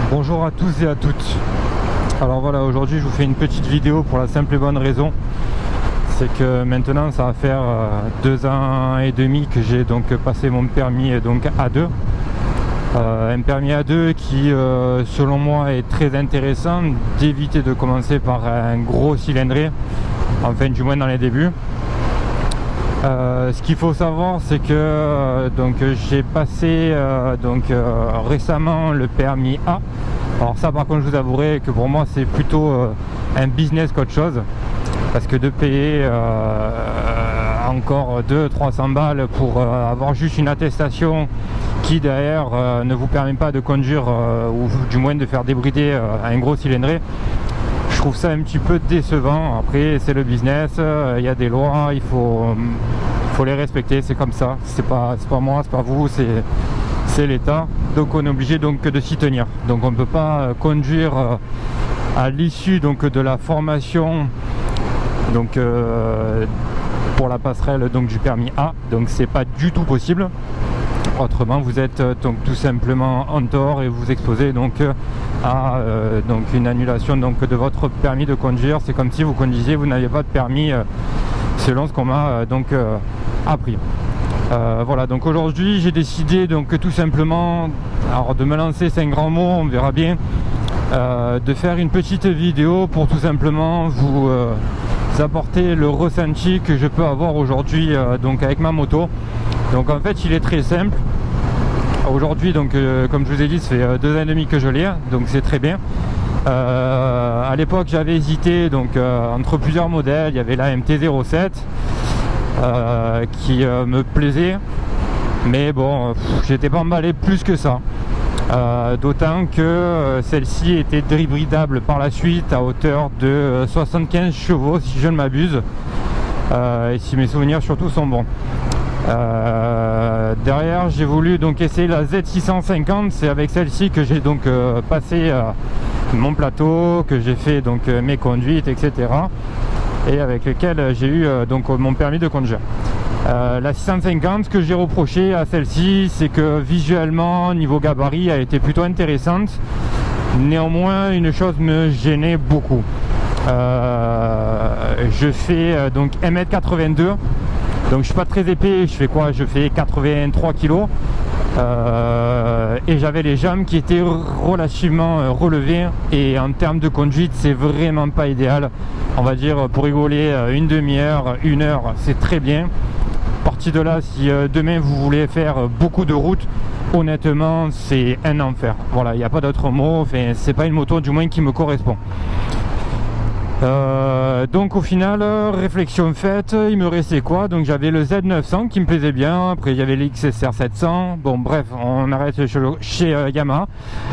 Bonjour à tous et à toutes. Alors voilà, aujourd'hui je vous fais une petite vidéo pour la simple et bonne raison, c'est que maintenant ça va faire 2 ans et demi que j'ai donc passé mon permis donc A2. Un permis A2 qui selon moi est très intéressant d'éviter de commencer par un gros cylindré, enfin du moins dans les débuts. Ce qu'il faut savoir, c'est que donc j'ai passé récemment le permis A. Alors ça par contre je vous avouerai que pour moi c'est plutôt un business qu'autre chose, parce que de payer encore 200-300 balles pour avoir juste une attestation qui derrière ne vous permet pas de conduire ou du moins de faire débrider un gros cylindré, je trouve ça un petit peu décevant. Après c'est le business, il y a des lois, il faut les respecter, c'est comme ça, c'est pas moi, c'est pas vous, c'est l'État, donc on est obligé donc de s'y tenir. Donc on ne peut pas conduire à l'issue donc de la formation donc pour la passerelle donc du permis A, donc c'est pas du tout possible. Autrement vous êtes donc tout simplement en tort et vous exposez donc à donc une annulation donc de votre permis de conduire. C'est comme si vous conduisiez, vous n'aviez pas de permis selon ce qu'on m'a donc appris. Voilà, donc aujourd'hui j'ai décidé donc tout simplement, alors de me lancer, c'est un grand mot, on verra bien, de faire une petite vidéo pour tout simplement vous apporter le ressenti que je peux avoir aujourd'hui donc avec ma moto. Donc en fait il est très simple. Aujourd'hui donc comme je vous ai dit, ça fait 2 ans et demi que je l'ai, donc c'est très bien. À l'époque j'avais hésité donc entre plusieurs modèles. Il y avait la MT-07 qui me plaisait, mais bon j'étais pas emballé plus que ça, d'autant que celle-ci était débridable par la suite à hauteur de 75 chevaux si je ne m'abuse, et si mes souvenirs surtout sont bons. Derrière j'ai voulu donc essayer la Z650, c'est avec celle-ci que j'ai donc passé mon plateau, que j'ai fait donc mes conduites, etc., et avec lequel j'ai eu donc mon permis de conduire. La 650, ce que j'ai reproché à celle-ci, c'est que visuellement niveau gabarit elle était plutôt intéressante. Néanmoins une chose me gênait beaucoup. Je fais donc 1m82, donc je suis pas très épais, je fais quoi, je fais 83 kg, et j'avais les jambes qui étaient relativement relevées, et en termes de conduite c'est vraiment pas idéal. On va dire pour rigoler une demi-heure, 1 heure, c'est très bien. Parti de là, si demain vous voulez faire beaucoup de route, honnêtement c'est un enfer. Voilà, il n'y a pas d'autre mot, enfin, c'est pas une moto du moins qui me correspond. Donc au final, réflexion faite, il me restait quoi? Donc j'avais le Z900 qui me plaisait bien, après il y avait l'XSR 700, bon bref, on arrête chez Yamaha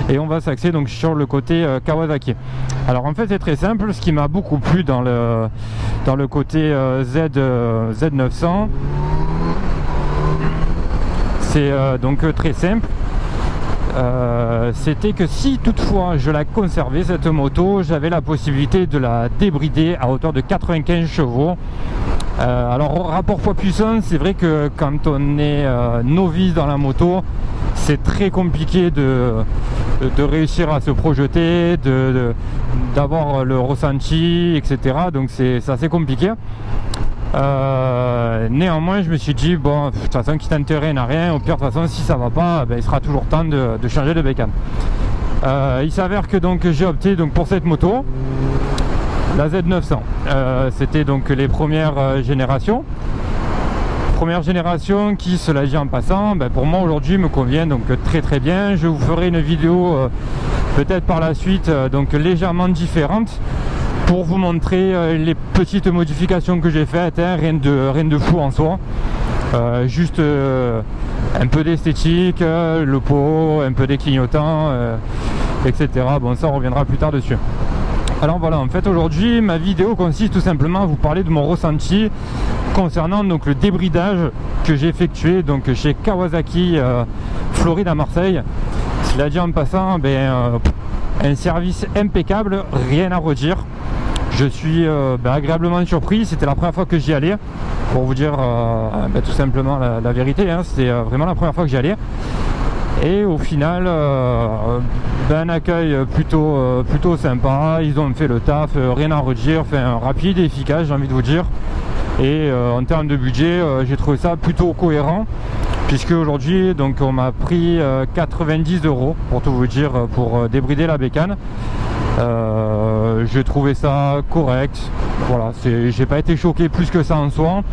et on va s'axer donc sur le côté Kawasaki. Alors en fait c'est très simple, ce qui m'a beaucoup plu dans le côté Z900, c'est donc très simple. C'était que si toutefois je la conservais cette moto, j'avais la possibilité de la débrider à hauteur de 95 chevaux. Alors rapport poids-puissance, c'est vrai que quand on est novice dans la moto, c'est très compliqué de réussir à se projeter, d'avoir le ressenti, etc. Donc c'est assez compliqué. Néanmoins je me suis dit bon, de toute façon qui t'intéresse n'a rien, au pire de toute façon si ça va pas, ben, il sera toujours temps de changer de bécane. Il s'avère que donc j'ai opté donc pour cette moto, la Z900. C'était donc les premières générations. Première génération qui, cela dit en passant, ben, pour moi aujourd'hui me convient donc très bien. Je vous ferai une vidéo peut-être par la suite donc légèrement différente, pour vous montrer les petites modifications que j'ai faites, hein, rien de fou en soi, juste un peu d'esthétique, le pot, un peu des clignotants, etc. Bon, ça on reviendra plus tard dessus. Alors voilà, en fait aujourd'hui ma vidéo consiste tout simplement à vous parler de mon ressenti concernant donc le débridage que j'ai effectué donc chez Kawasaki Floride à Marseille. Cela dit en passant, un service impeccable, rien à redire. Je suis agréablement surpris, c'était la première fois que j'y allais, pour vous dire tout simplement la vérité, hein, c'était vraiment la première fois que j'y allais. Et au final, un accueil plutôt sympa. Ils ont fait le taf, rien à redire, enfin rapide et efficace, j'ai envie de vous dire. Et en termes de budget, j'ai trouvé ça plutôt cohérent, puisque aujourd'hui donc on m'a pris 90 € pour tout vous dire, pour débrider la bécane. J'ai trouvé ça correct. Voilà, j'ai pas été choqué plus que ça en soi.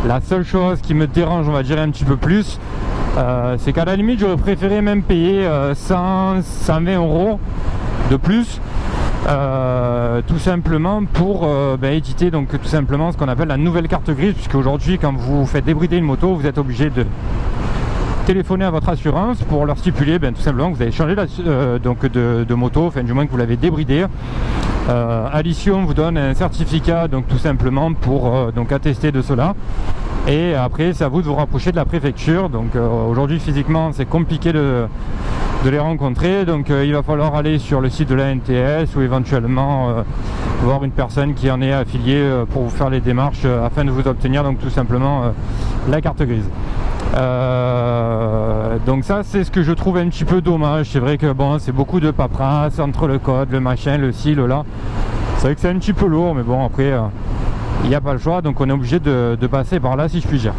La seule chose qui me dérange, on va dire un petit peu plus, c'est qu'à la limite j'aurais préféré même payer 120 € de plus, tout simplement pour éditer donc tout simplement ce qu'on appelle la nouvelle carte grise, puisque aujourd'hui quand vous faites débrider une moto, vous êtes obligé de téléphoner à votre assurance pour leur stipuler tout simplement que vous avez changé donc de moto, enfin du moins que vous l'avez débridé. Allition vous donne un certificat donc tout simplement pour donc attester de cela, et après c'est à vous de vous rapprocher de la préfecture. Donc aujourd'hui physiquement c'est compliqué de les rencontrer, donc il va falloir aller sur le site de la NTS ou éventuellement voir une personne qui en est affiliée pour vous faire les démarches afin de vous obtenir donc tout simplement la carte grise. Donc ça c'est ce que je trouve un petit peu dommage. C'est vrai que bon, c'est beaucoup de paperasse entre le code, le machin, le ci, le là. C'est vrai que c'est un petit peu lourd, mais bon après il n'y a pas le choix, donc on est obligé de passer par là si je puis dire.